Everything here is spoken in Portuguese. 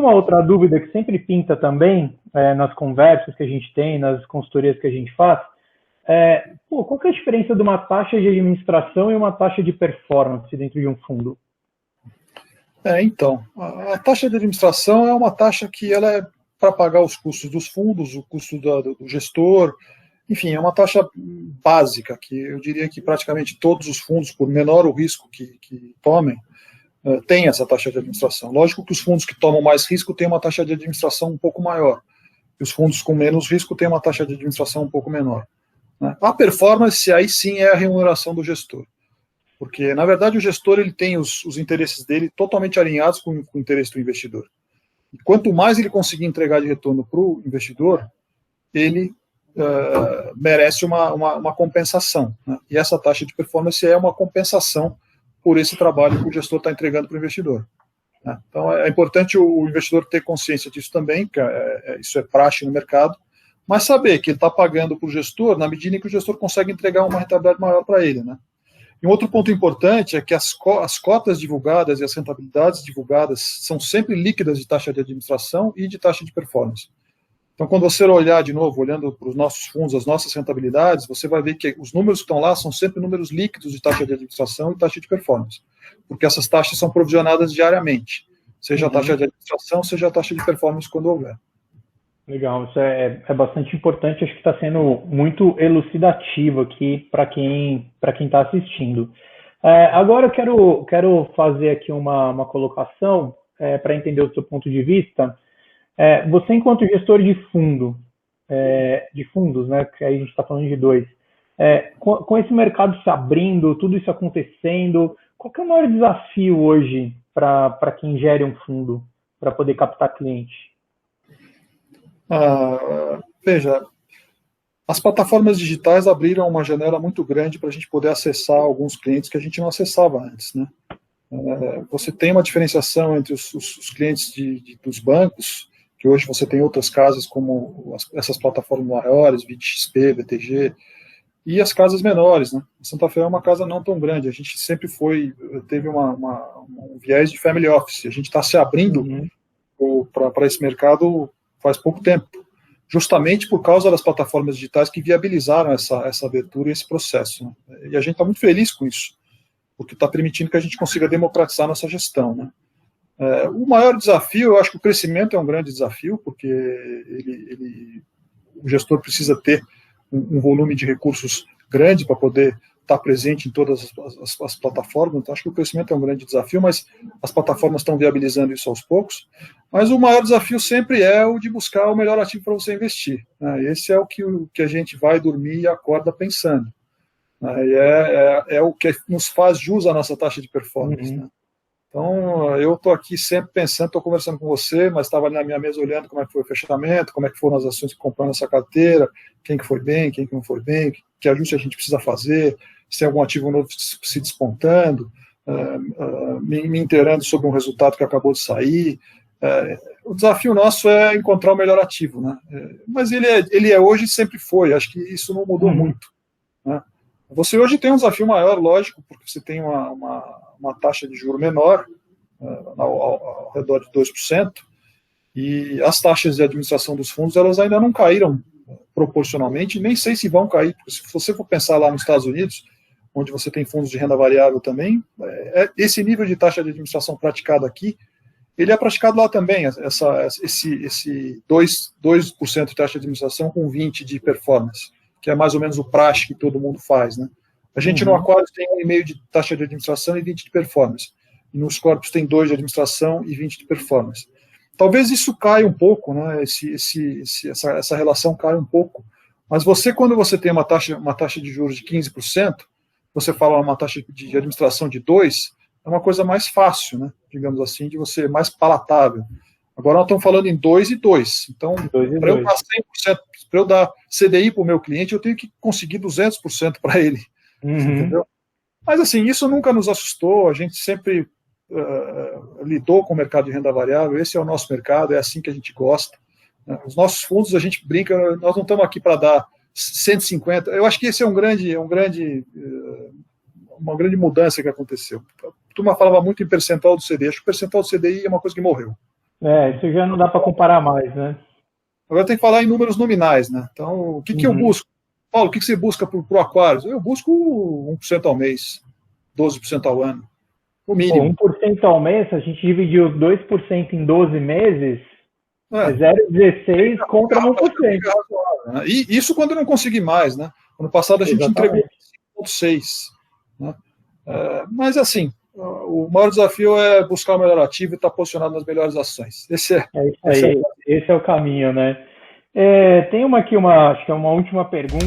uma outra dúvida que sempre pinta também nas conversas que a gente tem, nas consultorias que a gente faz, qual que é a diferença de uma taxa de administração e uma taxa de performance dentro de um fundo? Então, a taxa de administração é uma taxa que ela é para pagar os custos dos fundos, o custo do gestor, enfim, é uma taxa básica, que eu diria que praticamente todos os fundos, por menor o risco que tomem, têm essa taxa de administração. Lógico que os fundos que tomam mais risco têm uma taxa de administração um pouco maior, e os fundos com menos risco têm uma taxa de administração um pouco menor. A performance, aí sim, é a remuneração do gestor. Porque, na verdade, o gestor ele tem os interesses dele totalmente alinhados com o interesse do investidor. E quanto mais ele conseguir entregar de retorno para o investidor, ele merece uma compensação. Né? E essa taxa de performance é uma compensação por esse trabalho que o gestor está entregando para o investidor. Né? Então, é importante o investidor ter consciência disso também, que isso é praxe no mercado, mas saber que ele está pagando para o gestor na medida em que o gestor consegue entregar uma rentabilidade maior para ele, né? E um outro ponto importante é que as cotas divulgadas e as rentabilidades divulgadas são sempre líquidas de taxa de administração e de taxa de performance. Então, quando você olhar de novo, olhando para os nossos fundos, as nossas rentabilidades, você vai ver que os números que estão lá são sempre números líquidos de taxa de administração e taxa de performance, porque essas taxas são provisionadas diariamente, seja a taxa de administração, seja a taxa de performance quando houver. Legal, isso é bastante importante, acho que está sendo muito elucidativo aqui para quem está assistindo. Agora eu quero fazer aqui uma colocação para entender o seu ponto de vista. Você, enquanto gestor de fundos, né, que aí a gente está falando de dois, com esse mercado se abrindo, tudo isso acontecendo, qual que é o maior desafio hoje para quem gere um fundo, para poder captar cliente? Veja, as plataformas digitais abriram uma janela muito grande para a gente poder acessar alguns clientes que a gente não acessava antes, né? Você tem uma diferenciação entre os clientes dos bancos, que hoje você tem outras casas como essas plataformas maiores, XP, BTG, e as casas menores, né? Santa Fe é uma casa não tão grande, a gente sempre teve um viés de family office, a gente está se abrindo para esse mercado faz pouco tempo, justamente por causa das plataformas digitais que viabilizaram essa abertura e esse processo. Né? E a gente está muito feliz com isso, porque está permitindo que a gente consiga democratizar nossa gestão. Né? O maior desafio, eu acho que o crescimento é um grande desafio, porque o gestor precisa ter um volume de recursos grande para poder estar presente em todas as plataformas, então acho que o crescimento é um grande desafio, mas as plataformas estão viabilizando isso aos poucos, mas o maior desafio sempre é o de buscar o melhor ativo para você investir, né? Esse é o que a gente vai dormir e acorda pensando, né? E é o que nos faz jus à nossa taxa de performance, né? Então, eu estou aqui sempre pensando, estou conversando com você, mas estava ali na minha mesa olhando como é que foi o fechamento, como é que foram as ações que compraram essa carteira, quem que foi bem, quem que não foi bem, que ajuste a gente precisa fazer, se tem algum ativo novo se despontando, me inteirando sobre um resultado que acabou de sair. O desafio nosso é encontrar o melhor ativo, né? Mas ele é hoje e sempre foi, acho que isso não mudou muito, né? Você hoje tem um desafio maior, lógico, porque você tem uma taxa de juro menor, ao redor de 2%, e as taxas de administração dos fundos elas ainda não caíram proporcionalmente, nem sei se vão cair, porque se você for pensar lá nos Estados Unidos, onde você tem fundos de renda variável também, esse nível de taxa de administração praticado aqui, ele é praticado lá também, esse 2% de taxa de administração com 20% de performance, que é mais ou menos o praxe que todo mundo faz, né? A gente no Aquarius tem 1,5% de taxa de administração e 20% de performance. E nos Corpos tem 2% de administração e 20% de performance. Talvez isso caia um pouco, né? Essa relação caia um pouco. Mas quando você tem uma taxa de juros de 15%, você fala uma taxa de administração de 2%, é uma coisa mais fácil, né? Digamos assim, de você mais palatável. Agora nós estamos falando em 2 e 2. Então, para eu dar 100%, para eu dar CDI para o meu cliente, eu tenho que conseguir 200% para ele. Entendeu? Mas assim, isso nunca nos assustou, a gente sempre lidou com o mercado de renda variável, esse é o nosso mercado, é assim que a gente gosta. Os nossos fundos, a gente brinca, nós não estamos aqui para dar 150, eu acho que esse é uma grande mudança que aconteceu. A turma falava muito em percentual do CDI, acho que o percentual do CDI é uma coisa que morreu. Isso já não dá para comparar mais, né? Agora tem que falar em números nominais, né? Então, o que eu busco? Paulo, o que você busca para o Aquarius? Eu busco 1% ao mês, 12% ao ano, o mínimo. 1% ao mês, se a gente dividir os 2% em 12 meses, é 0,16 contra 1%. E isso quando eu não conseguir mais, né? Ano passado a gente entregou 5,6. Né? Mas assim, o maior desafio é buscar o melhor ativo e estar posicionado nas melhores ações. Esse é o caminho, né? Tem acho que é uma última pergunta.